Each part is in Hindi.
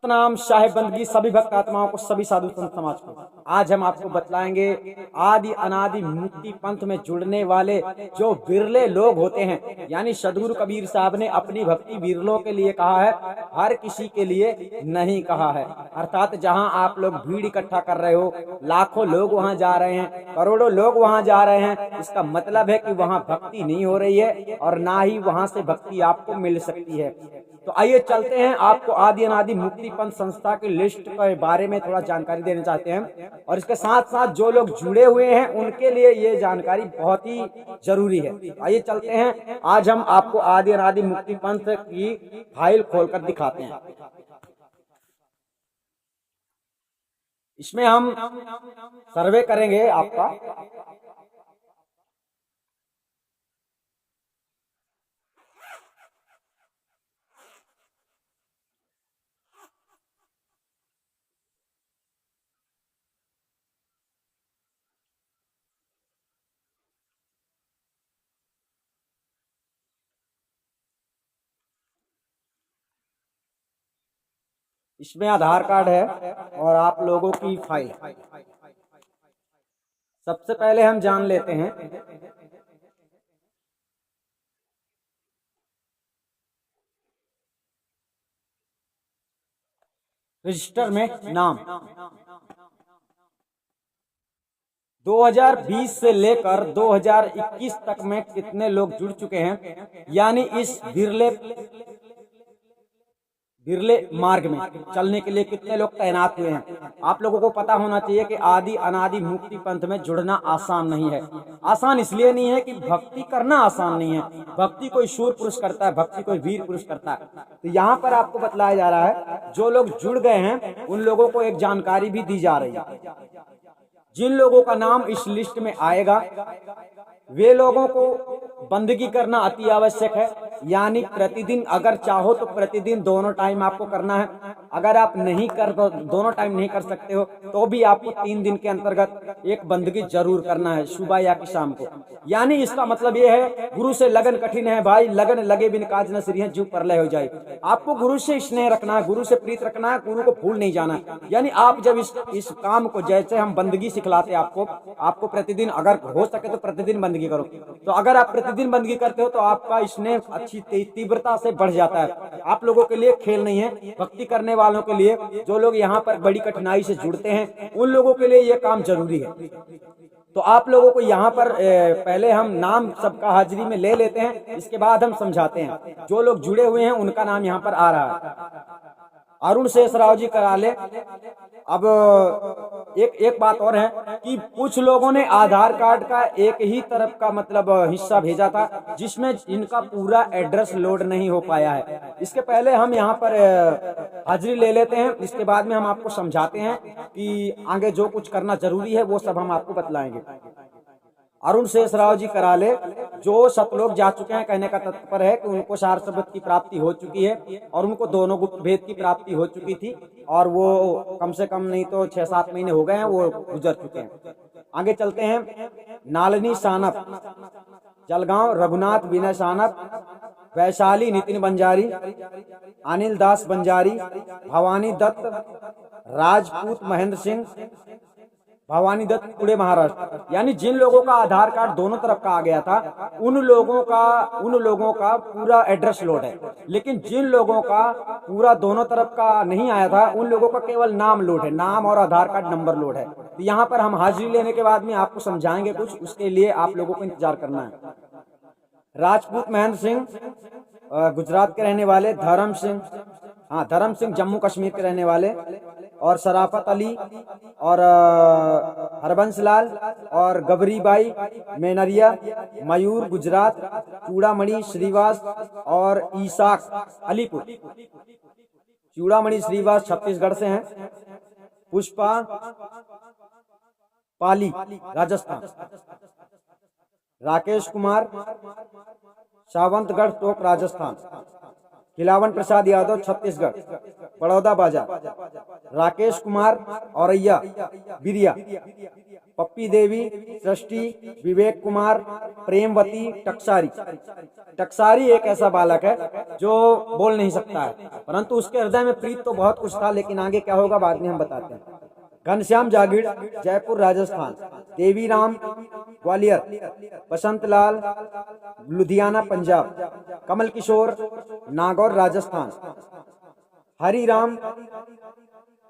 सतनाम शाह बंदगी सभी भक्त आत्माओं को, सभी साधु संत समाज को। आज हम आपको बतलाएंगे आदि अनादि मुक्ति पंथ में जुड़ने वाले जो बिरले लोग होते हैं, यानी सदगुरु कबीर साहब ने अपनी भक्ति बिरलों के लिए कहा है, हर किसी के लिए नहीं कहा है। अर्थात जहां आप लोग भीड़ इकट्ठा कर रहे हो, लाखों लोग वहां जा रहे हैं, करोड़ों लोग वहां जा रहे हैं, इसका मतलब है कि वहां भक्ति नहीं हो रही है और ना ही वहां से भक्ति आपको मिल सकती है। तो आइए चलते हैं, आपको आदि अनादि मुक्ति पंथ संस्था की लिस्ट के बारे में थोड़ा जानकारी देना चाहते हैं, और इसके साथ साथ जो लोग जुड़े हुए हैं उनके लिए ये जानकारी बहुत ही जरूरी है। आइए चलते हैं, आज हम आपको आदि अनादि मुक्ति पंथ की फाइल खोलकर दिखाते हैं। इसमें हम सर्वे करेंगे आपका। इसमें आधार कार्ड है और आप लोगों की फाइल। सबसे पहले हम जान लेते हैं रजिस्टर में नाम। 2020 से लेकर 2021 तक में कितने लोग जुड़ चुके हैं, यानी इस बिरले मार्ग में चलने के लिए कितने लोग तैनात हुए हैं। आप लोगों को पता होना चाहिए कि आदि अनादि मुक्ति पंथ में जुड़ना आसान नहीं है। आसान इसलिए नहीं है कि भक्ति करना आसान नहीं है, भक्ति कोई शूर पुरुष करता है, भक्ति कोई वीर पुरुष करता है। तो यहाँ पर आपको बतलाया जा रहा है, जो लोग जुड़ गए हैं उन लोगों को एक जानकारी भी दी जा रही है। जिन लोगों का नाम इस लिस्ट में आएगा वे लोगों को बंदगी करना अति आवश्यक है, यानी प्रतिदिन अगर चाहो तो प्रतिदिन दोनों टाइम आपको करना है। अगर आप नहीं कर दोनों टाइम नहीं कर सकते हो तो भी आपको 3 दिन के अंतर्गत एक बंदगी जरूर करना है, सुबह या कि शाम को। यानी इसका मतलब ये है, गुरु से लगन कठिन है भाई, लगन लगे बिन काज न सिरियं जीव परलय हो जाए। आपको गुरु से स्नेह रखना है, गुरु से प्रीत रखना है, गुरु को भूल नहीं जाना है। यानी आप जब इस काम को, जैसे हम बंदगी सिखलाते हैं आपको प्रतिदिन अगर हो सके तो प्रतिदिन बंदगी करो। तो अगर आप प्रतिदिन बंदगी करते हो तो आपका स्नेह अच्छी तीव्रता से बढ़ जाता है। आप लोगों के लिए खेल नहीं है, भक्ति करने वालों के लिए, जो लोग यहाँ पर बड़ी कठिनाई से जुड़ते हैं उन लोगों के लिए ये काम जरूरी है। तो आप लोगों को यहाँ पर पहले हम नाम सबका हाजिरी में ले लेते हैं, इसके बाद हम समझाते हैं। जो लोग जुड़े हुए हैं उनका नाम यहाँ पर आ रहा है। अरुण शेषराव जी कराले। अब एक बात और है कि कुछ लोगों ने आधार कार्ड का एक ही तरफ का मतलब हिस्सा भेजा था, जिसमें इनका पूरा एड्रेस लोड नहीं हो पाया है। इसके पहले हम यहाँ पर हाजिरी ले लेते हैं, इसके बाद में हम आपको समझाते हैं कि आगे जो कुछ करना जरूरी है वो सब हम आपको बतलाएंगे। अरुण शेषराव जी कराले, जो सतलोक जा चुके हैं, कहने का तात्पर्य है कि उनको सार शब्द की प्राप्ति हो चुकी है और उनको दोनों गुप्त भेद की प्राप्ति हो चुकी थी, और वो कम से कम नहीं तो 6-7 महीने हो गए हैं, वो गुजर चुके हैं। आगे चलते हैं। नालनी सानप, जलगांव रघुनाथ विनय सानप, वैशाली नितिन बंजारी, अनिल दास बंजारी, भवानी दत्त, राजपूत महेंद्र सिंह, भवानी दत्त पुणे महाराष्ट्र। यानी जिन लोगों का आधार कार्ड दोनों तरफ का आ गया था उन लोगों का पूरा एड्रेस लोड है, लेकिन जिन लोगों का पूरा दोनों तरफ का नहीं आया था उन लोगों का केवल नाम लोड है, नाम और आधार कार्ड नंबर लोड है। तो यहाँ पर हम हाजिरी लेने के बाद में आपको समझाएंगे कुछ, उसके लिए आप लोगों को इंतजार करना है। राजपूत महेंद्र सिंह गुजरात के रहने वाले, धर्म सिंह जम्मू कश्मीर के रहने वाले, और शराफत अली और हरबंस लाल और गबरीबाई मेनरिया, मयूर गुजरात, चूड़ामणि श्रीवास और ईसाक अलीपुर। चूड़ामणि श्रीवास छत्तीसगढ़ से हैं। पुष्पा पाली राजस्थान। राकेश कुमार सावंतगढ़ टोक राजस्थान। खिलावन प्रसाद यादव छत्तीसगढ़ बड़ौदा बाजार। राकेश कुमार औरैया बिरिया। पप्पी देवी सृष्टि, विवेक कुमार, प्रेमवती टक्सारी। टक्सारी एक ऐसा बालक है जो बोल नहीं सकता है, परंतु उसके हृदय में प्रीत तो बहुत कुछ था, लेकिन आगे क्या होगा बाद में हम बताते हैं। घनश्याम जागीड़ जयपुर राजस्थान, देवीराम ग्वालियर, बसंत लाल लुधियाना पंजाब, कमल किशोर नागौर राजस्थान, हरिराम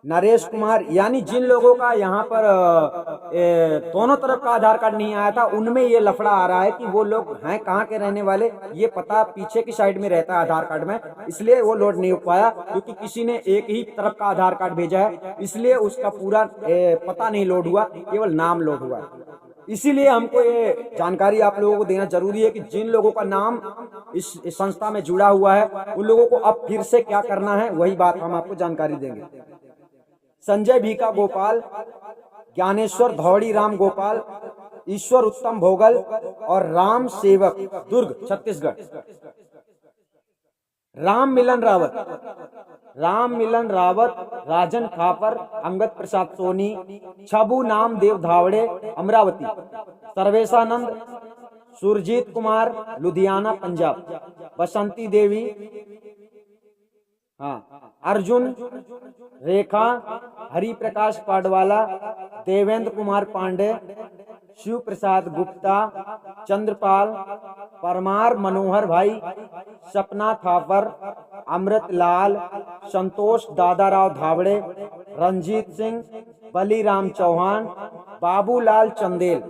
नरेश कुमार, यानी जिन लोगों का यहाँ पर दोनों तरफ का आधार कार्ड नहीं आया था उनमें ये लफड़ा आ रहा है कि वो लोग हैं कहाँ के रहने वाले, ये पता पीछे की साइड में रहता है आधार कार्ड में, इसलिए वो लोड नहीं हो पाया, क्योंकि किसी ने एक ही तरफ का आधार कार्ड भेजा है, इसलिए उसका पूरा पता नहीं लोड हुआ, केवल नाम लोड हुआ। इसीलिए हमको ये जानकारी आप लोगों को देना जरूरी है कि जिन लोगों का नाम इस संस्था में जुड़ा हुआ है उन लोगों को अब फिर से क्या करना है, वही बात हम आपको जानकारी देंगे। संजय भीका गोपाल, ज्ञानेश्वर धौड़ी राम गोपाल, ईश्वर उत्तम भोगल और राम सेवक दुर्ग छत्तीसगढ़। राम मिलन रावत, राजन थापर, अंगद प्रसाद सोनी, छबू नाम देव धावड़े अमरावती, सर्वेशानंद सुरजीत कुमार लुधियाना पंजाब, बसंती देवी, अर्जुन रेखा, हरि प्रकाश पाडवाला, देवेंद्र कुमार पांडे, शिव प्रसाद गुप्ता, चंद्रपाल परमार, मनोहर भाई, सपना थापर, अमृत लाल, संतोष दादाराव धावड़े, रंजीत सिंह, बलीराम चौहान, बाबूलाल चंदेल।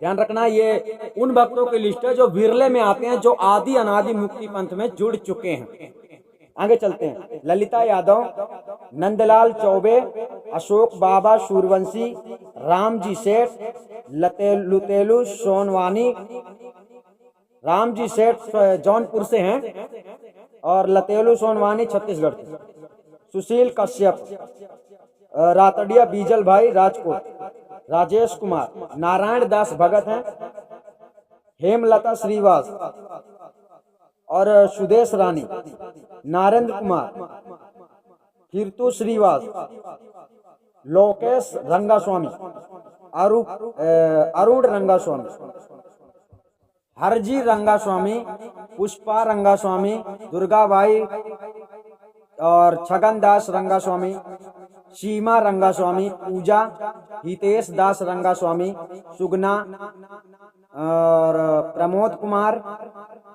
ध्यान रखना ये उन भक्तों की लिस्ट है जो विरले में आते हैं, जो आदि अनादि मुक्ति पंथ में जुड़ चुके हैं। आगे चलते हैं। ललिता यादव, नंदलाल चौबे, अशोक बाबा सूरवंशी, रामजी सेठ, लुतेलु सोनवानी, रामजी सेठ जौनपुर से हैं और लतेलु सोनवानी छत्तीसगढ़ से, सुशील कश्यप, रातड़िया बीजल भाई राजकोट, राजेश कुमार, नारायण दास भगत हैं, हेमलता श्रीवास और सुदेश रानी, नरेंद्र कुमार, कीर्तु श्रीवास, लोकेश रंगास्वामी, अरुण रंगास्वामी, हरजी रंगास्वामी, पुष्पा रंगास्वामी, दुर्गाबाई और छगन दास रंगास्वामी, सीमा रंगास्वामी, पूजा, हितेश दास रंगास्वामी, सुगना और प्रमोद कुमार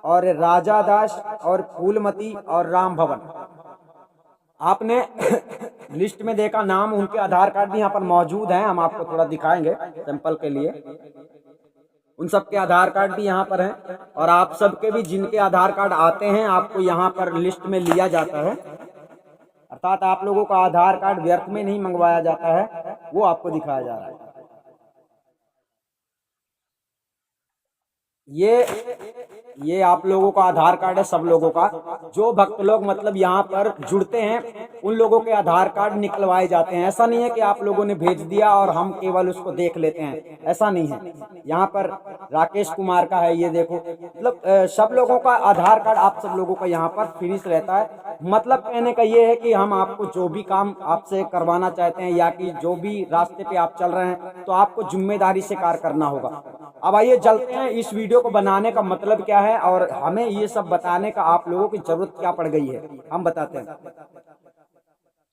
और राजा दास और फूलमती और राम भवन। आपने लिस्ट में देखा नाम, उनके आधार कार्ड भी यहाँ पर मौजूद हैं, हम आपको थोड़ा दिखाएंगे सैंपल के लिए। उन सबके आधार कार्ड भी यहाँ पर हैं और आप सबके भी जिनके आधार कार्ड आते हैं आपको यहाँ पर लिस्ट में लिया जाता है, अर्थात आप लोगों का आधार कार्ड व्यर्थ में नहीं मंगवाया जाता है, वो आपको दिखाया जा रहा है। ये आप लोगों का आधार कार्ड है, सब लोगों का। जो भक्त लोग मतलब यहाँ पर जुड़ते हैं उन लोगों के आधार कार्ड निकलवाए जाते हैं। ऐसा नहीं है कि आप लोगों ने भेज दिया और हम केवल उसको देख लेते हैं, ऐसा नहीं है। यहाँ पर राकेश कुमार का है, ये देखो, मतलब सब लोगों का आधार कार्ड आप सब लोगों का यहाँ पर फिनिश रहता है। मतलब कहने का ये है कि हम आपको जो भी काम आपसे करवाना चाहते हैं या कि जो भी रास्ते पे आप चल रहे हैं तो आपको जिम्मेदारी से कार्य करना होगा। अब आइए चलते हैं, इस वीडियो को बनाने का मतलब क्या है और हमें ये सब बताने का आप लोगों की जरूरत क्या पड़ गई है, हम बताते हैं।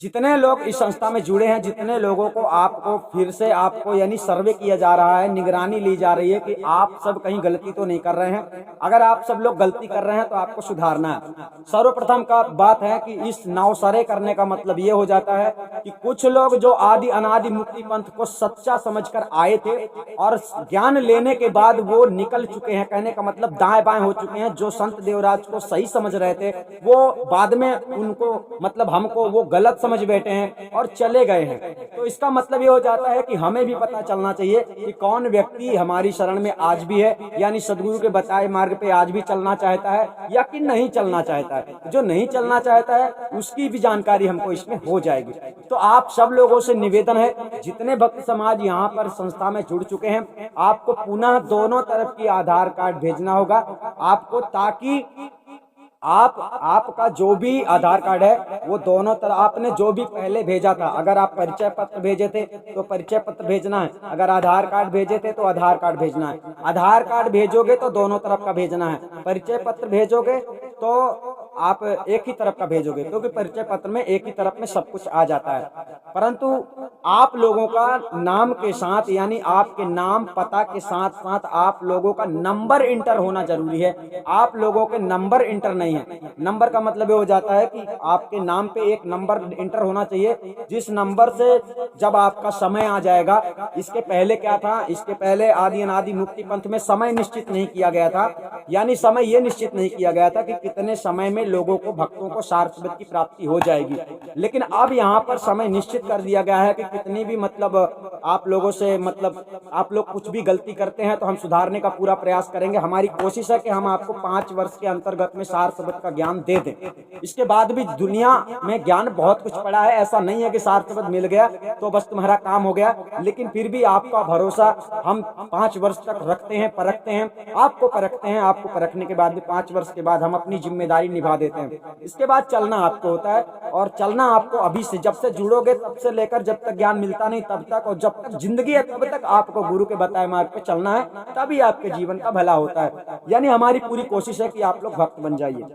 जितने लोग इस संस्था में जुड़े हैं, जितने लोगों को आपको फिर से आपको यानी सर्वे किया जा रहा है, निगरानी ली जा रही है कि आप सब कहीं गलती तो नहीं कर रहे हैं। अगर आप सब लोग गलती कर रहे हैं तो आपको सुधारना है। सर्वप्रथम का बात है कि इस नौसरे करने का मतलब ये हो जाता है कि कुछ लोग जो आदि अनादि मुक्ति पंथ को सच्चा समझकर आए थे और ज्ञान लेने के बाद वो निकल चुके हैं, कहने का मतलब दाएं बाएं हो चुके हैं। जो संत देवराज को सही समझ रहे थे वो बाद में उनको मतलब हमको वो गलत समझ बैठे हैं और चले गए हैं। तो इसका मतलब ये हो जाता है कि हमें भी पता चलना चाहिए कि कौन व्यक्ति हमारी शरण में आज भी है, यानी सदगुरु के बताए मार्ग पे आज भी चलना चाहता है या कि नहीं चलना चाहता है। जो नहीं चलना चाहता है उसकी भी जानकारी हमको इसमें हो जाएगी। तो आप सब लोगों से निवेदन है, जितने भक्त समाज यहाँ पर संस्था में जुड़ चुके हैं, आपको पुनः दोनों तरफ की आधार कार्ड भेजना होगा आपको, ताकि आपका जो भी आधार कार्ड है वो दोनों तरह, आपने जो भी पहले भेजा था, अगर आप परिचय पत्र भेजे थे तो परिचय पत्र भेजना है, अगर आधार कार्ड भेजे थे तो आधार कार्ड भेजना है। आधार कार्ड भेजोगे तो दोनों तरफ का भेजना है, परिचय पत्र भेजोगे तो आप एक ही तरफ का भेजोगे, क्योंकि परिचय पत्र में एक ही तरफ में सब कुछ आ जाता है। परंतु आप लोगों का नाम के साथ, यानी आपके नाम पता के साथ साथ आप लोगों का नंबर इंटर होना जरूरी है। आप लोगों के नंबर इंटर नहीं है। नंबर का मतलब ये हो जाता है कि आपके नाम पे एक नंबर इंटर होना चाहिए, जिस नंबर से जब आपका समय आ जाएगा। इसके पहले क्या था, इसके पहले आदि अनादि मुक्ति पंथ में समय निश्चित नहीं किया गया था, यानी समय ये निश्चित नहीं किया गया था कि कितने समय में लोगों को, भक्तों को सारस्वत की प्राप्ति हो जाएगी। लेकिन अब यहाँ पर समय निश्चित कर दिया गया है कि कितनी भी मतलब आप लोगों से मतलब आप लोग कुछ भी गलती करते हैं तो हम सुधारने का पूरा प्रयास करेंगे। हमारी कोशिश है कि हम आपको 5 वर्ष के अंतर्गत में सारस्वत का ज्ञान दे दें। इसके बाद भी दुनिया में ज्ञान बहुत कुछ पड़ा है, ऐसा नहीं है कि सारस्वत मिल गया तो बस तुम्हारा काम हो गया। लेकिन फिर भी आपका भरोसा हम 5 वर्ष तक रखते हैं, परखते हैं, आपको परखते हैं। आपको परखने के बाद भी 5 वर्ष के बाद हम अपनी जिम्मेदारी निभा देते हैं। इसके बाद चलना आपको होता है, और चलना आपको अभी से, जब से जुड़ोगे तब से लेकर जब तक ज्ञान मिलता नहीं तब तक, और जब तक जिंदगी है तब तक आपको गुरु के बताए मार्ग पे चलना है, तभी आपके जीवन का भला होता है। यानी हमारी पूरी कोशिश है कि आप लोग भक्त बन जाइए।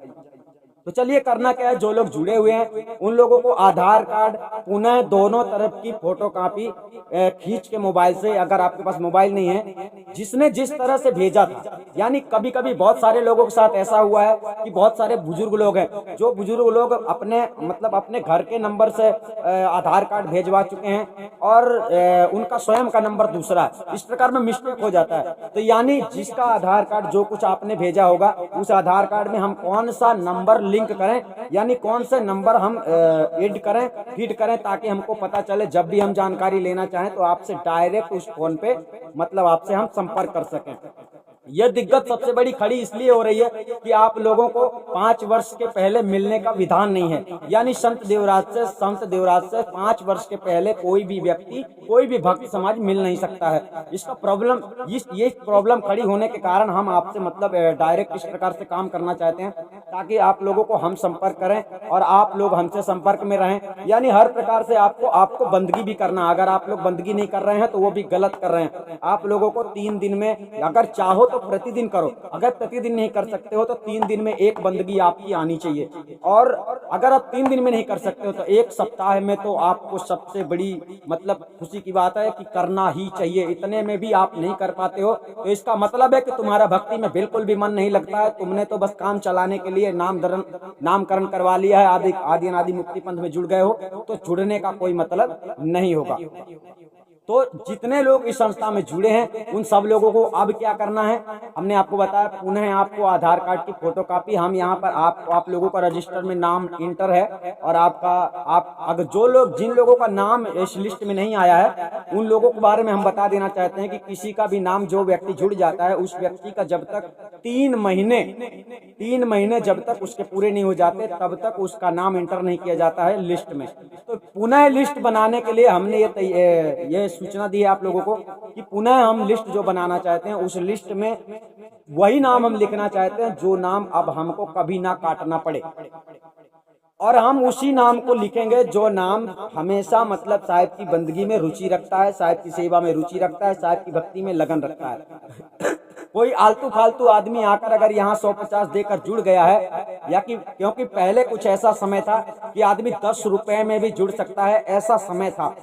तो चलिए करना क्या है, जो लोग जुड़े हुए हैं उन लोगों को आधार कार्ड पुनः दोनों तरफ की फोटोकॉपी खींच के मोबाइल से, अगर आपके पास मोबाइल नहीं है, जिसने जिस तरह से भेजा था। यानी कभी कभी बहुत सारे लोगों के साथ ऐसा हुआ है कि बहुत सारे बुजुर्ग लोग हैं, जो बुजुर्ग लोग अपने मतलब अपने घर के नंबर से आधार कार्ड भेजवा चुके हैं और उनका स्वयं का नंबर दूसरा है। इस प्रकार में मिस्टेक हो जाता है। तो यानी जिसका आधार कार्ड जो कुछ आपने भेजा होगा, उस आधार कार्ड में हम कौन सा नंबर लिंक करें, यानी कौन से नंबर हम ऐड करें, फीड करें, ताकि हमको पता चले जब भी हम जानकारी लेना चाहें तो आपसे डायरेक्ट उस फोन पे मतलब आपसे हम संपर्क कर सकें। यह दिक्कत सबसे बड़ी खड़ी इसलिए हो रही है कि आप लोगों को 5 वर्ष के पहले मिलने का विधान नहीं है। यानी संत देवराज से 5 वर्ष के पहले कोई भी व्यक्ति, कोई भी भक्त समाज मिल नहीं सकता है। इसका प्रॉब्लम, ये प्रॉब्लम खड़ी होने के कारण हम आपसे मतलब डायरेक्ट इस प्रकार से काम करना चाहते हैं, ताकि आप लोगों को हम संपर्क करें और आप लोग हमसे संपर्क में रहें। यानी हर प्रकार से आपको बंदगी भी करना। अगर आप लोग बंदगी नहीं कर रहे हैं तो वो भी गलत कर रहे हैं। आप लोगों को 3 दिन में, अगर चाहो तो प्रतिदिन करो, अगर प्रतिदिन नहीं कर सकते हो तो 3 दिन में एक बंदगी आपकी आनी चाहिए। और अगर आप 3 दिन में नहीं कर सकते हो तो 1 सप्ताह में तो आपको सबसे बड़ी मतलब खुशी की बात है कि करना ही चाहिए। इतने में भी आप नहीं कर पाते हो तो इसका मतलब है कि तुम्हारा भक्ति में बिल्कुल भी मन नहीं लगता है। तुमने तो बस काम चलाने के लिए नामकरण करवा लिया है, आदि अनादि मुक्ति पंथ में जुड़ गए हो, तो जुड़ने का कोई मतलब नहीं होगा। तो जितने लोग इस संस्था में जुड़े हैं उन सब लोगों को अब क्या करना है, हमने आपको बताया। पुनः आपको आधार कार्ड की फोटोकॉपी, हम यहाँ पर आप लोगों का रजिस्टर में नाम इंटर है, और आप अगर जिन लोगों का नाम इस लिस्ट में नहीं आया है उन लोगों के बारे में हम बता देना चाहते हैं कि किसी का भी नाम, जो व्यक्ति जुड़ जाता है उस व्यक्ति का जब तक 3 महीने जब तक उसके पूरे नहीं हो जाते तब तक उसका नाम इंटर नहीं किया जाता है लिस्ट में। तो पुनः लिस्ट बनाने के लिए हमने ये सूचना दी है आप लोगों को कि पुनः हम लिस्ट जो बनाना चाहते हैं उस लिस्ट में वही नाम हम लिखना चाहते हैं जो नाम अब हमको कभी ना काटना पड़े, और हम उसी नाम को लिखेंगे जो नाम हमेशा मतलब साहिब की बंदगी में रुचि रखता है, साहिब की सेवा में रुचि रखता है, साहिब की भक्ति में लगन रखता है। कोई आलतू फालतू आदमी आकर अगर यहाँ 150 देकर जुड़ गया है, या कि क्योंकि पहले कुछ ऐसा समय था कि आदमी 10 रुपए में भी जुड़ सकता है, ऐसा समय था।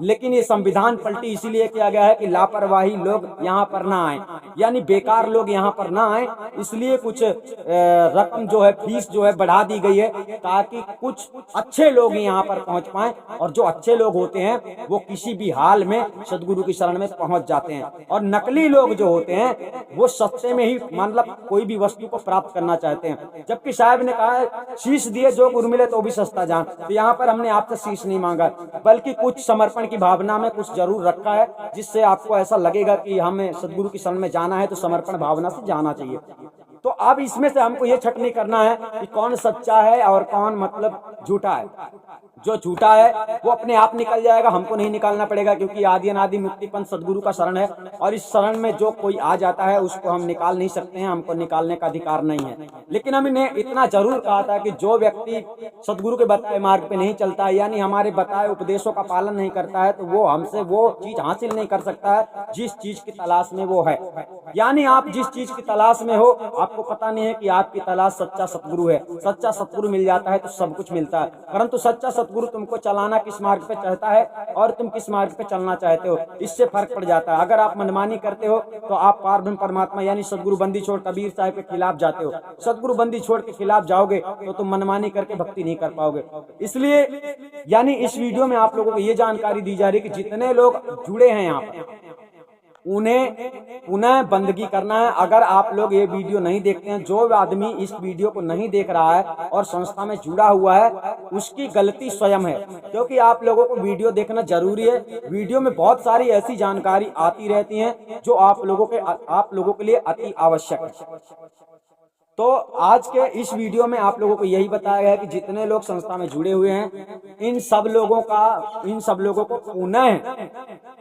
लेकिन ये संविधान पलटी इसीलिए किया गया है कि लापरवाही लोग यहाँ पर ना आए, यानी बेकार लोग यहाँ पर ना आए। इसलिए कुछ रकम जो है, फीस जो है बढ़ा दी गई है, ताकि कुछ अच्छे लोग यहाँ पर पहुँच पाएं, और जो अच्छे लोग होते हैं वो किसी भी हाल में सदगुरु की शरण में पहुँच जाते हैं। और नकली लोग जो होते हैं वो सस्ते में ही मतलब कोई भी वस्तु को प्राप्त करना चाहते हैं। जबकि साहब ने कहा है शीश दिए जो गुरु मिले तो भी सस्ता जान। तो यहाँ पर हमने आपसे शीश नहीं मांगा, बल्कि कुछ समर्पण की भावना में कुछ जरूर रखा है, जिससे आपको ऐसा लगेगा कि हमें सदगुरु की शरण में जाना है तो समर्पण भावना से जाना चाहिए। तो अब इसमें से हमको ये छटनी करना है कि कौन सच्चा है और कौन मतलब झूठा है। जो झूठा है वो अपने आप निकल जाएगा, हमको नहीं निकालना पड़ेगा, क्योंकि आदि अनादि मुक्ति पंथ सदगुरु का शरण है और इस शरण में जो कोई आ जाता है उसको हम निकाल नहीं सकते हैं, हमको निकालने का अधिकार नहीं है। लेकिन हमने इतना जरूर कहा था कि जो व्यक्ति सदगुरु के बताए मार्ग पे नहीं चलता है, यानी हमारे बताए उपदेशों का पालन नहीं करता है, तो वो हमसे वो चीज हासिल नहीं कर सकता है जिस चीज की तलाश में वो है। यानी आप जिस चीज की तलाश में हो, आपको पता नहीं है कि आपकी तलाश सच्चा सतगुरु है। सच्चा सतगुरु मिल जाता है तो सब कुछ मिलता है, परंतु सच्चा सतगुरु तुमको चलाना किस मार्ग पे चाहता है और तुम किस मार्ग पे चलना चाहते हो, इससे फर्क पड़ जाता है। अगर आप मनमानी करते हो तो आप पारब्रह्म परमात्मा यानी सदगुरु बंदी छोड़ कबीर साहब के खिलाफ जाते हो। सदगुरु बंदी छोड़ के खिलाफ जाओगे तो तुम मनमानी करके भक्ति नहीं कर पाओगे। इसलिए यानी इस वीडियो में आप लोगों को ये जानकारी दी जा रही है कि जितने लोग जुड़े हैं यहाँ पर उन्हें पुनः बंदगी करना है। अगर आप लोग ये वीडियो नहीं देखते हैं, जो आदमी इस वीडियो को नहीं देख रहा है और संस्था में जुड़ा हुआ है, उसकी गलती स्वयं है, क्योंकि आप लोगों को वीडियो देखना जरूरी है। वीडियो में बहुत सारी ऐसी जानकारी आती रहती हैं जो आप लोगों के लिए अति आवश्यक है। तो आज के इस वीडियो में आप लोगों को यही बताया गया है कि जितने लोग संस्था में जुड़े हुए हैं, इन सब लोगों को पुनः,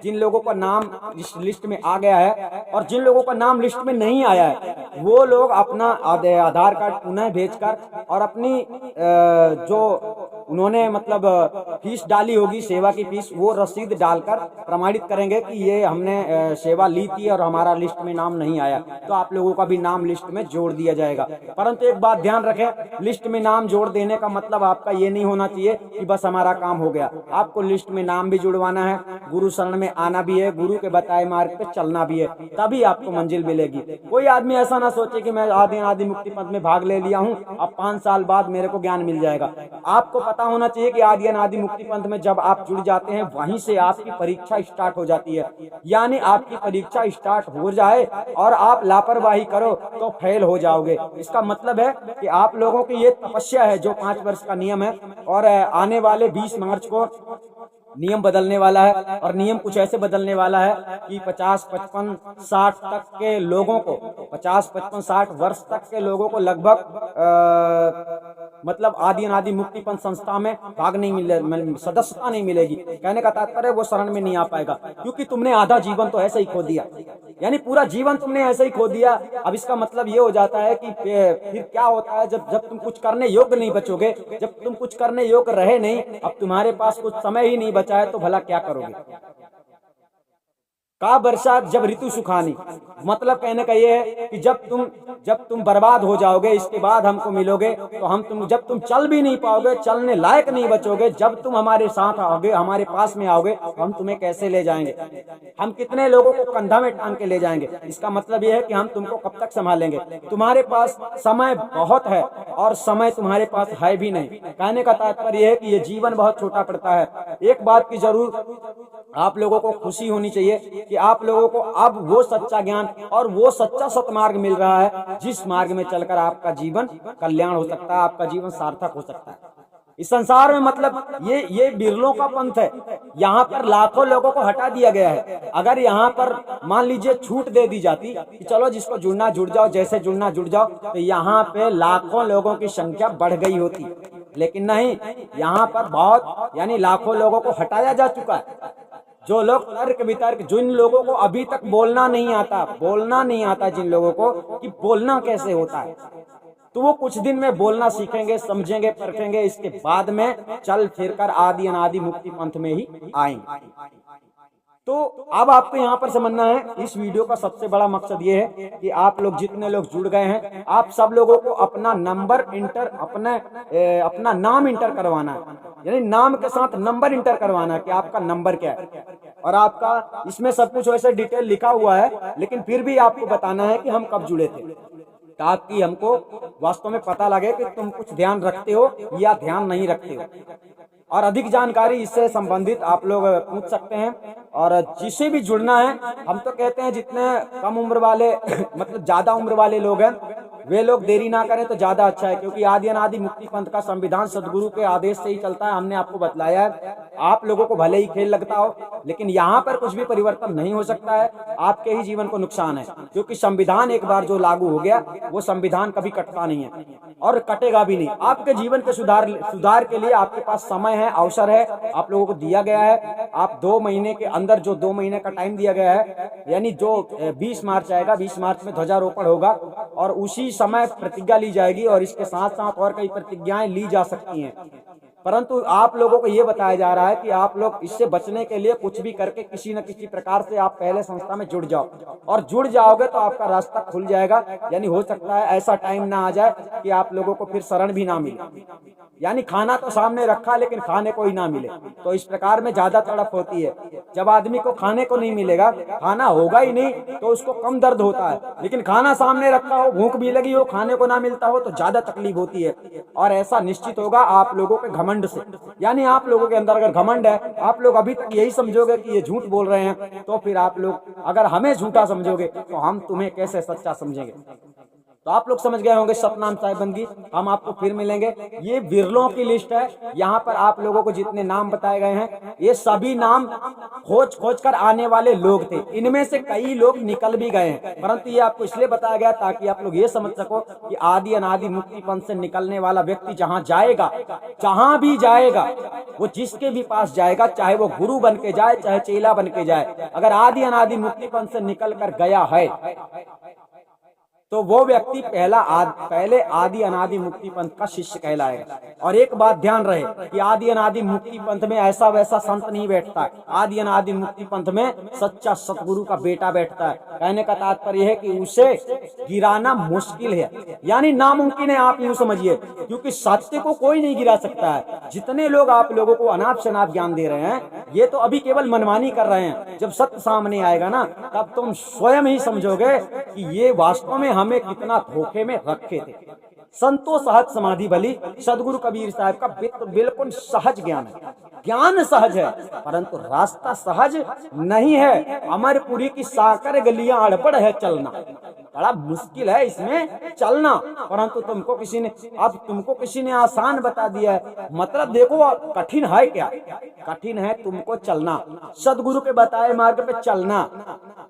जिन लोगों का नाम इस लिस्ट में आ गया है और जिन लोगों का नाम लिस्ट में नहीं आया है, वो लोग अपना आधार कार्ड पुनः भेजकर और अपनी जो उन्होंने मतलब फीस डाली होगी, सेवा की फीस, वो रसीद डालकर प्रमाणित करेंगे कि ये हमने सेवा ली थी और हमारा लिस्ट में नाम नहीं आया, तो आप लोगों का भी नाम लिस्ट में जोड़ दिया जाएगा। परंतु एक बात ध्यान रखें, लिस्ट में नाम जोड़ देने का मतलब आपका ये नहीं होना चाहिए कि बस हमारा काम हो गया। आपको लिस्ट में नाम भी जुड़वाना है, गुरु शरण में आना भी है, गुरु के बताए मार्ग पे चलना भी है, तभी आपको मंजिल मिलेगी। कोई आदमी ऐसा ना सोचे कि मैं आदि मुक्ति पंथ में भाग ले लिया हूँ, अब 5 साल बाद मेरे को ज्ञान मिल जाएगा। आपको पता होना चाहिए कि आदि मुक्ति पंथ में जब आप जुड़ जाते हैं, वहीं से आपकी परीक्षा स्टार्ट हो जाती है। यानी आपकी परीक्षा स्टार्ट हो जाए और आप लापरवाही करो तो फेल हो जाओगे। इसका मतलब है कि आप लोगों की ये तपस्या है, जो 5 वर्ष का नियम है, और आने वाले 20 मार्च को नियम बदलने वाला है। और नियम कुछ ऐसे बदलने वाला है कि 50, 55, 60 तक के लोगों को, 50, 55, 60 वर्ष तक के लोगों को लगभग मतलब आदि अनादि मुक्ति पंथ संस्था में भाग नहीं मिले, सदस्यता नहीं मिलेगी। कहने का तात्पर्य वो शरण में नहीं आ पाएगा, क्योंकि तुमने आधा जीवन तो ऐसे ही खो दिया, यानी पूरा जीवन तुमने ऐसे ही खो दिया। अब इसका मतलब ये हो जाता है कि फिर क्या होता है, जब तुम कुछ करने योग्य नहीं बचोगे, जब तुम कुछ करने योग्य रहे नहीं, अब तुम्हारे पास कुछ समय ही नहीं बचा है, तो भला क्या करोगे। का बरसात जब ऋतु सुखानी, मतलब कहने का ये है कि जब तुम बर्बाद हो जाओगे, इसके बाद हमको मिलोगे, तो जब तुम चल भी नहीं पाओगे, चलने लायक नहीं बचोगे, जब तुम हमारे साथ आओगे, हमारे पास में आओगे, तो हम तुम्हें कैसे ले जाएंगे, हम कितने लोगों को कंधा में टांग के ले जाएंगे। इसका मतलब ये है कि हम तुमको कब तक संभालेंगे। तुम्हारे पास समय बहुत है और समय तुम्हारे पास है भी नहीं। कहने का तात्पर्य है कि ये जीवन बहुत छोटा पड़ता है। एक बात की जरूर आप लोगों को खुशी होनी चाहिए कि आप लोगों को अब वो सच्चा ज्ञान और वो सच्चा सतमार्ग मिल रहा है, जिस मार्ग में चलकर आपका जीवन कल्याण हो सकता है, आपका जीवन सार्थक हो सकता है। इस संसार में मतलब ये बिरलों का पंथ है। यहाँ पर लाखों लोगों को हटा दिया गया है। अगर यहाँ पर मान लीजिए छूट दे दी जाती कि चलो जिसको जुड़ना जुड़ जाओ, जैसे जुड़ना जुड़ जाओ, तो यहाँ पे लाखों लोगों की संख्या बढ़ गई होती। लेकिन नहीं, यहाँ पर बहुत यानी लाखों लोगों को हटाया जा चुका है। जो लोग तर्क वितर्क, जिन लोगों को अभी तक बोलना नहीं आता जिन लोगों को कि बोलना कैसे होता है, तो वो कुछ दिन में बोलना सीखेंगे, समझेंगे, परखेंगे, इसके बाद में चल फिर कर आदि अनादि मुक्ति पंथ में ही आएंगे। तो अब आपको यहाँ पर समझना है, इस वीडियो का सबसे बड़ा मकसद ये है कि आप लोग जितने लोग जुड़ गए हैं, आप सब लोगों को अपना नंबर इंटर, अपना नाम इंटर करवाना है, यानी नाम के साथ नंबर इंटर करवाना है कि आपका नंबर क्या है। और आपका इसमें सब कुछ वैसे डिटेल लिखा हुआ है, लेकिन फिर भी आपको बताना है कि हम कब जुड़े थे, ताकि हमको वास्तव में पता लगे कि तुम कुछ ध्यान रखते हो या ध्यान नहीं रखते हो। और अधिक जानकारी इससे संबंधित आप लोग पूछ सकते हैं और जिसे भी जुड़ना है, हम तो कहते हैं जितने कम उम्र वाले मतलब ज्यादा उम्र वाले लोग हैं वे लोग देरी ना करें तो ज्यादा अच्छा है, क्योंकि आदि अनादि मुक्ति पंथ का संविधान सदगुरु के आदेश से ही चलता है। हमने आपको बतलाया है, आप लोगों को भले ही खेल लगता हो लेकिन यहाँ पर कुछ भी परिवर्तन नहीं हो सकता है, आपके ही जीवन को नुकसान है, क्योंकि संविधान एक बार जो लागू हो गया वो संविधान कभी कटता नहीं है और कटेगा भी नहीं। आपके जीवन के सुधार के लिए आपके पास समय है, अवसर है, आप लोगों को दिया गया है। आप 2 महीने के अंदर जो 2 महीने का टाइम दिया गया है, यानी जो 20 मार्च आएगा, 20 मार्च में ध्वजारोपण होगा और उसी समय प्रतिज्ञा ली जाएगी और इसके साथ साथ और कई प्रतिज्ञाएं ली जा सकती हैं। परंतु आप लोगों को ये बताया जा रहा है कि आप लोग इससे बचने के लिए कुछ भी करके किसी न किसी प्रकार से आप पहले संस्था में जुड़ जाओ, और जुड़ जाओगे तो आपका रास्ता खुल जाएगा। यानी हो सकता है ऐसा टाइम ना आ जाए कि आप लोगों को फिर शरण भी ना मिले, यानी खाना तो सामने रखा लेकिन खाने को ही ना मिले, तो इस प्रकार में ज्यादा तड़प होती है। जब आदमी को खाने को नहीं मिलेगा, खाना होगा ही नहीं, तो उसको कम दर्द होता है, लेकिन खाना सामने रखा हो, भूख भी लगी हो, खाने को ना मिलता हो तो ज्यादा तकलीफ होती है। और ऐसा निश्चित होगा आप लोगों के घमंड से, यानी आप लोगों के अंदर अगर घमंड है, आप लोग अभी तक यही समझोगे कि ये झूठ बोल रहे हैं, तो फिर आप लोग अगर हमें झूठा समझोगे तो हम तुम्हें कैसे सच्चा समझेंगे। तो आप लोग समझ गए होंगे सतनाम साहिब बंदगी। हम आपको फिर मिलेंगे। ये बिरलों की लिस्ट है, यहाँ पर आप लोगों को जितने नाम बताए गए हैं ये सभी नाम खोज कर आने वाले लोग थे। इनमें से कई लोग निकल भी गए हैं, परंतु ये आपको इसलिए बताया गया ताकि आप लोग ये समझ सको कि आदि अनादि मुक्ति पंथ से निकलने वाला व्यक्ति जहाँ जाएगा, जहाँ भी जाएगा, वो जिसके भी पास जाएगा, चाहे वो गुरु बन के जाए चाहे चेला बन के जाए, अगर आदि अनादि मुक्ति पंथ से निकल कर गया है तो वो व्यक्ति पहले आदि अनादि मुक्ति पंथ का शिष्य कहलाएगा। और एक बात ध्यान रहे कि आदि अनादि मुक्ति पंथ में ऐसा वैसा संत नहीं बैठता है। आदि अनादि मुक्ति पंथ में सच्चा सतगुरु का बेटा बैठता है। कहने का तात्पर्य है कि उसे गिराना मुश्किल है, यानी नामुमकिन है, आप यूं समझिए, क्योंकि सत्य को कोई नहीं गिरा सकता है। जितने लोग आप लोगों को अनाप शनाप ज्ञान दे रहे हैं, ये तो अभी केवल मनमानी कर रहे हैं। जब सत्य सामने आएगा ना, तब तुम स्वयं ही समझोगे कि ये वास्तव में हमें कितना धोखे में रखे थे। संतो सहज समाधि भली, सदगुरु कबीर साहब का बिल्कुल सहज ज्ञान है। ज्ञान सहज है परंतु रास्ता सहज नहीं है। अमरपुरी की साकर गलियां अड़पड़ है चलना, बड़ा मुश्किल है इसमें चलना। परंतु तुमको किसी ने आसान बता दिया है। मतलब देखो कठिन है क्या? कठिन है तुमको चलना, सदगुरु के बताए मार्ग पे चलना।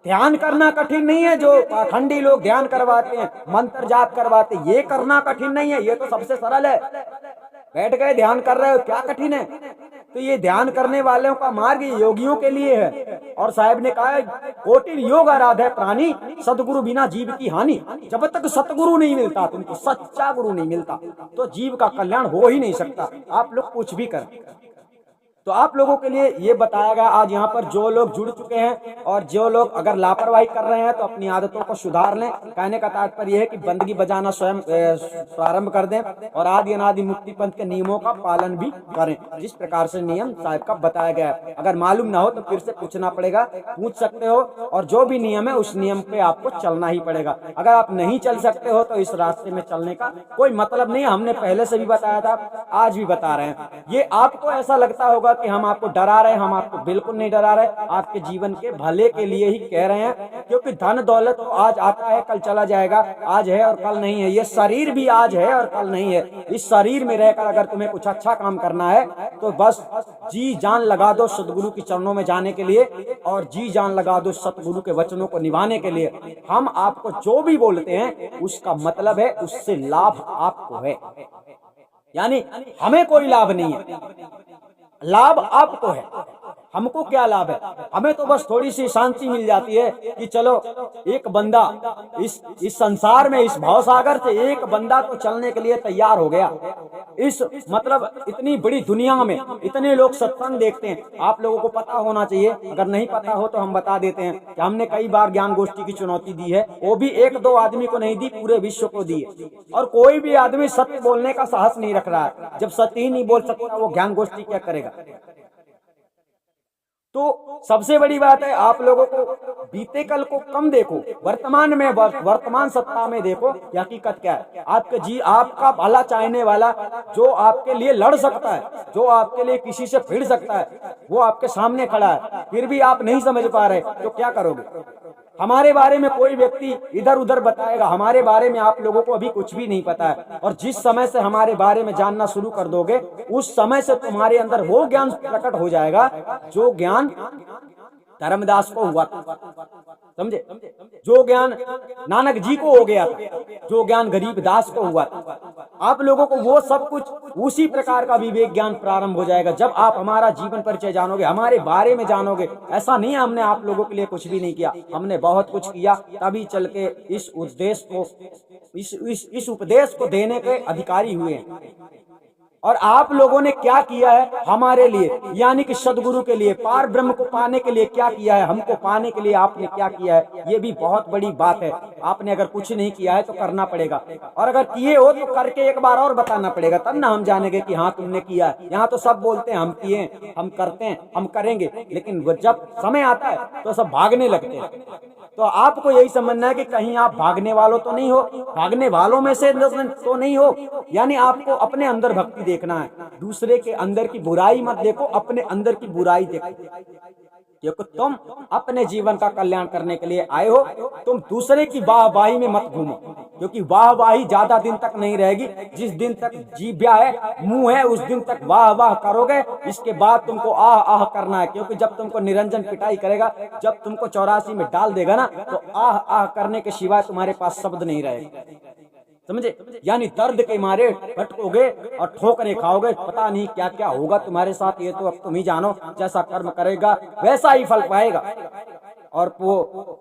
ध्यान करना कठिन नहीं है, जो पाखंडी लोग ध्यान करवाते हैं, मंत्र जाप करवाते, ये करना कठिन नहीं है, ये तो सबसे सरल है। बैठ गए ध्यान कर रहे हो, क्या कठिन है? तो ये ध्यान करने वालों का मार्ग योगियों के लिए है। और साहब ने कहा कोटिन योग आराध है प्राणी, सतगुरु बिना जीव की हानि। जब तक सतगुरु नहीं मिलता, तुमको सच्चा गुरु नहीं मिलता, तो जीव का कल्याण हो ही नहीं सकता। आप लोग कुछ भी करें। तो आप लोगों के लिए ये बताया गया आज यहाँ पर, जो लोग जुड़ चुके हैं और जो लोग अगर लापरवाही कर रहे हैं तो अपनी आदतों को सुधार लें। कहने का तात्पर्य है कि बंदगी बजाना स्वयं प्रारंभ कर दें और आदि अनादि मुक्ति पंथ के नियमों का पालन भी करें, जिस प्रकार से नियम साहब का बताया गया है। अगर मालूम ना हो तो फिर से पूछना पड़ेगा, पूछ सकते हो, और जो भी नियम है उस नियम पे आपको चलना ही पड़ेगा। अगर आप नहीं चल सकते हो तो इस रास्ते में चलने का कोई मतलब नहीं है। हमने पहले से भी बताया था, आज भी बता रहे हैं। ये आपको ऐसा लगता होगा कि हम आपको डरा रहे हैं, हम आपको बिल्कुल नहीं डरा रहे, आपके जीवन के भले के लिए ही कह रहे हैं। क्योंकि धन दौलत तो आज आता है कल चला जाएगा, आज है और कल नहीं है। ये शरीर भी आज है और कल नहीं है। इस शरीर में रहकर अगर तुम्हें कुछ अच्छा काम करना है तो बस जी जान लगा दो सतगुरु के चरणों में जाने के लिए, और जी जान लगा दो सतगुरु के वचनों को निभाने के लिए। हम आपको जो भी बोलते हैं उसका मतलब है उससे लाभ आपको है, यानी हमें कोई लाभ नहीं है, लाभ आपको है। हमको क्या लाभ है? हमें तो बस थोड़ी सी शांति मिल जाती है कि चलो एक बंदा इस संसार में, इस भवसागर से एक बंदा तो चलने के लिए तैयार हो गया। इस मतलब इतनी बड़ी दुनिया में इतने लोग सत्संग देखते हैं। आप लोगों को पता होना चाहिए, अगर नहीं पता हो तो हम बता देते हैं कि हमने कई बार ज्ञान गोष्ठी की चुनौती दी है, वो भी 1-2 आदमी को नहीं दी, पूरे विश्व को दी है। और कोई भी आदमी सत्य बोलने का साहस नहीं रख रहा है। जब सत्य ही नहीं बोल सकता वो ज्ञान गोष्ठी क्या करेगा? तो सबसे बड़ी बात है, आप लोगों को बीते कल को कम देखो, वर्तमान में वर्तमान सत्ता में देखो कि हकीकत क्या है। आपका भला चाहने वाला जो आपके लिए लड़ सकता है, जो आपके लिए किसी से भिड़ सकता है, वो आपके सामने खड़ा है, फिर भी आप नहीं समझ पा रहे, तो क्या करोगे। हमारे बारे में कोई व्यक्ति इधर उधर बताएगा, हमारे बारे में आप लोगों को अभी कुछ भी नहीं पता है, और जिस समय से हमारे बारे में जानना शुरू कर दोगे, उस समय से तुम्हारे अंदर वो ज्ञान प्रकट हो जाएगा जो ज्ञान धर्मदास को हुआ था, समझे, जो ज्ञान नानक जी को हो गया था, जो ज्ञान गरीबदास को हुआ था। आप लोगों को वो सब कुछ उसी प्रकार का विवेक ज्ञान प्रारंभ हो जाएगा जब आप हमारा जीवन परिचय जानोगे, हमारे बारे में जानोगे। ऐसा नहीं है हमने आप लोगों के लिए कुछ भी नहीं किया, हमने बहुत कुछ किया, तभी चल के इस उद्देश्य को इस उपदेश को देने के अधिकारी हुए हैं। और आप लोगों ने क्या किया है हमारे लिए, यानी कि सदगुरु के लिए, पार ब्रह्म को पाने के लिए क्या किया है, हमको पाने के लिए आपने क्या किया है, ये भी बहुत बड़ी बात है। आपने अगर कुछ नहीं किया है तो करना पड़ेगा, और अगर किए हो तो करके एक बार और बताना पड़ेगा, तब ना हम जानेंगे कि हाँ तुमने किया है। यहाँ तो सब बोलते हैं हम किए, हम करते हैं, हम करेंगे, लेकिन जब समय आता है तो सब भागने लगते हैं। तो आपको यही समझना है कि कहीं आप भागने वालों तो नहीं हो, भागने वालों में से तो नहीं हो, यानी आपको अपने अंदर भक्ति देखना है, दूसरे के अंदर की बुराई मत देखो, अपने अंदर की बुराई देखो, क्योंकि तुम अपने जीवन का कल्याण करने के लिए आए हो। तुम दूसरे की वाहवाही में मत घूमो, क्योंकि वाहवाही ज्यादा दिन तक नहीं रहेगी। जिस दिन तक जीभ्या है, मुंह है, उस दिन तक वाह वाह करोगे, इसके बाद तुमको आह आह करना है, क्योंकि जब तुमको निरंजन पिटाई करेगा, जब तुमको 84 में डाल देगा ना, तो आह आह करने के सिवाय तुम्हारे पास शब्द नहीं रहेगा, समझे। यानी दर्द के मारे भटकोगे और ठोकरे खाओगे, पता नहीं क्या क्या होगा तुम्हारे साथ, ये तो अब तुम ही जानो। जैसा कर्म करेगा वैसा ही फल पाएगा। और वो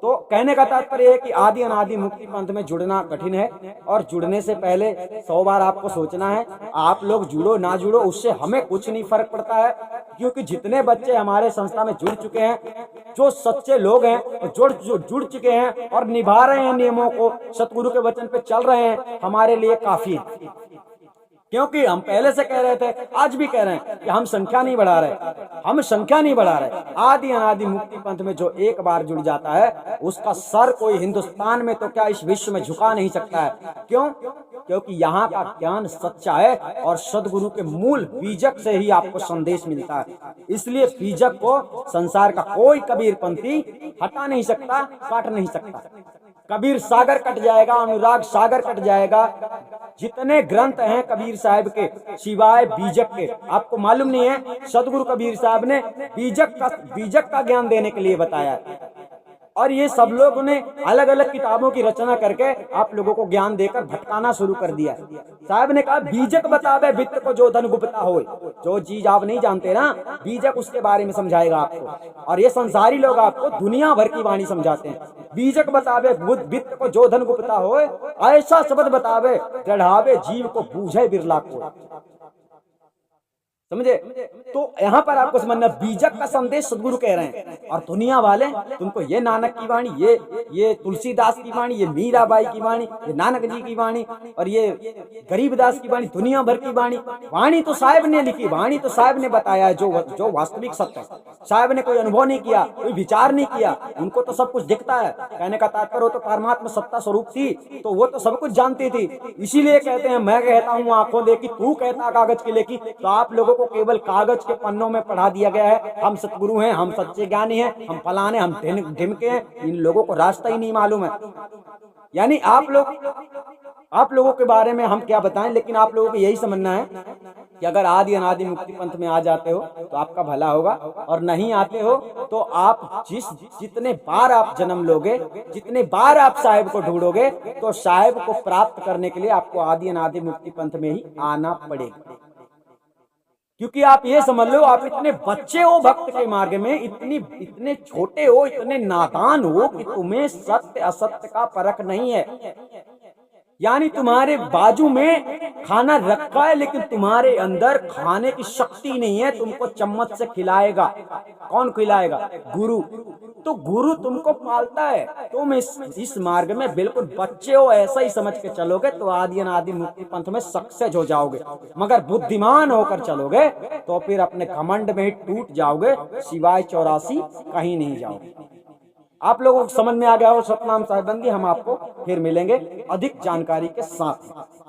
तो कहने का तात्पर्य है कि आदि अनादि मुक्ति पंथ में जुड़ना कठिन है, और जुड़ने से पहले 100 बार आपको सोचना है। आप लोग जुड़ो ना जुड़ो उससे हमें कुछ नहीं फर्क पड़ता है, क्योंकि जितने बच्चे हमारे संस्था में जुड़ चुके हैं, जो सच्चे लोग हैं, जुड़ चुके हैं और निभा रहे हैं नियमों को, सतगुरु के वचन पे चल रहे हैं, हमारे लिए काफी है। क्योंकि हम पहले से कह रहे थे, आज भी कह रहे हैं कि हम संख्या नहीं बढ़ा रहे, हम संख्या नहीं बढ़ा रहे। आदि अनादि मुक्ति पंथ में जो एक बार जुड़ जाता है, उसका सर कोई हिंदुस्तान में तो क्या इस विश्व में झुका नहीं सकता है। क्यों? क्योंकि यहाँ का ज्ञान सच्चा है, और सदगुरु के मूल बीजक से ही आपको संदेश मिलता है। इसलिए बीजक को संसार का कोई कबीरपंथी हटा नहीं सकता, काट नहीं सकता। कबीर सागर कट जाएगा, अनुराग सागर कट जाएगा। जितने ग्रंथ हैं कबीर साहब के सिवाय बीजक के, आपको मालूम नहीं है, सदगुरु कबीर साहब ने बीजक का ज्ञान देने के लिए बताया है। और ये सब लोगों ने अलग अलग किताबों की रचना करके आप लोगों को ज्ञान देकर भटकाना शुरू कर दिया। साहब ने कहा बीजक बतावे वित्त को जो धन गुप्ता हो। जो चीज आप नहीं जानते ना, बीजक उसके बारे में समझाएगा आपको। और ये संसारी लोग आपको दुनिया भर की वाणी समझाते हैं। बीजक बतावे वित्त को जो धन गुप्ता हो, ऐसा शब्द बतावे चढ़ावे जीव को बूझे बिरला को, समझे। तो यहाँ पर आपको समझना, बीजक का संदेश सदगुरु कह रहे हैं, और दुनिया वाले तुमको ये नानक की वाणी, ये तुलसीदास की वाणी, ये मीराबाई की वाणी, ये नानक जी की वाणी, और ये गरीबदास की वाणी, दुनिया भर की वाणी। वाणी तो साहब ने लिखी, वाणी तो साहब ने बताया है, जो वास्तविक सत्य है। साहब ने कोई अनुभव नहीं किया, कोई विचार नहीं किया, उनको तो सब कुछ दिखता है। कहने का तात्पर्य हो तो परमात्मा सत्ता स्वरूप थी, तो वो तो सब कुछ जानती थी। इसीलिए कहते हैं, मैं कहता हूँ आंखों देखी, तू कहता कागज की लेखी। तो आप लोगों को केवल कागज के पन्नों में पढ़ा दिया गया है, हम सतगुरु हैं, हम सच्चे ज्ञानी हैं, हम फलाने, हम ढिमके हैं। इन लोगों को रास्ता ही नहीं मालूम है। यानी आप लोगों के बारे में हम क्या बताएं, लेकिन आप लोगों को यही समझना है कि अगर आदि अनादि मुक्ति पंथ में आ जाते हो तो आपका भला होगा, और नहीं आते हो तो आप जितने बार आप जन्म लोगे, जितने बार आप साहिब को ढूंढोगे, तो साहिब को प्राप्त करने के लिए आपको आदि अनादि मुक्ति पंथ में ही आना पड़ेगा। क्योंकि आप ये समझ लो, आप इतने बच्चे हो भक्त के मार्ग में, इतने छोटे हो, इतने नादान हो कि तुम्हें सत्य असत्य का परख नहीं है। यानी तुम्हारे बाजू में खाना रखा है लेकिन तुम्हारे अंदर खाने की शक्ति नहीं है, तुमको चम्मच से खिलाएगा। कौन खिलाएगा? गुरु। तो गुरु तुमको पालता है। तुम इस मार्ग में बिल्कुल बच्चे हो ऐसा ही समझ के चलोगे तो आदि अनादि मुक्ति पंथ में सक्सेस हो जाओगे। मगर बुद्धिमान होकर चलोगे तो फिर अपने घमंड में ही टूट जाओगे, सिवाय 84 कहीं नहीं जाओगे। आप लोगों को समझ में आ गया हो सतनाम साहिबंदी। हम आपको फिर मिलेंगे अधिक जानकारी के साथ।